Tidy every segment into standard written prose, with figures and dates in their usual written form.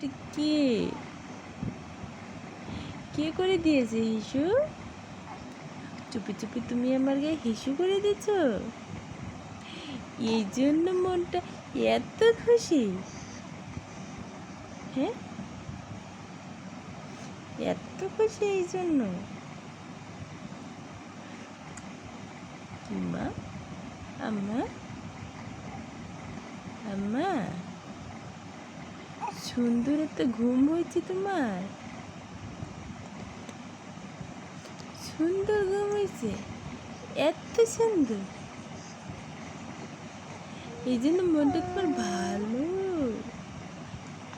এটা কে কে করে দিয়েছে হিসু? চুপি চুপি তুমি আমার গায়ে হিসু করে দিচ্ছ, এই জন্য মনটা এত খুশি? হ্যাঁ, এত খুশি এই জন্য? মা, আম্মা, আম্মা, সুন্দর একটা ঘুম হয়েছে তোমার? সুন্দর ঘুম হয়েছে, এত সুন্দর, এই জন্য মনটা তোমার ভালো?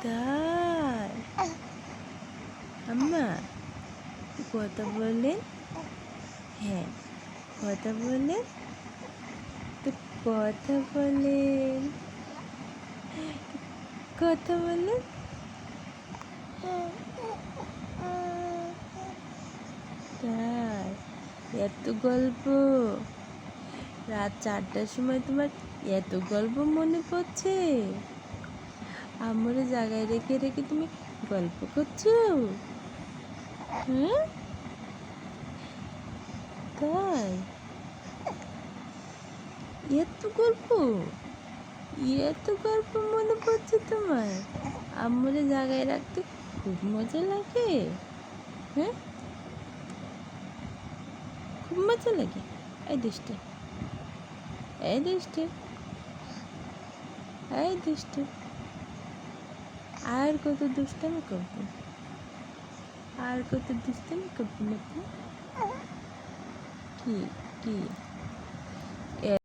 তাই আম্মা কথা বলেন? হ্যাঁ, কথা বলেন তো, কথা বলেন, কথা বলেন। তাই এত গল্প, রাত 4টার সময় তোমার এত গল্প মনে পড়ছে? আমার জায়গায় রেখে রেখে তুমি গল্প করছো? হ্যাঁ, তাই এত গল্প, এত গল্প মনে পড়ছে তোমার? আম্মুরে জায়গায় রাখতে খুব মজা লাগে? হ্যাঁ, খুব মজা লাগে? এই দুষ্টে, এই দুষ্টে, এই দুষ্টে, আর কত দুষ্টামি করবো, আর কত দুষ্টামি করবো নাকি? কি কি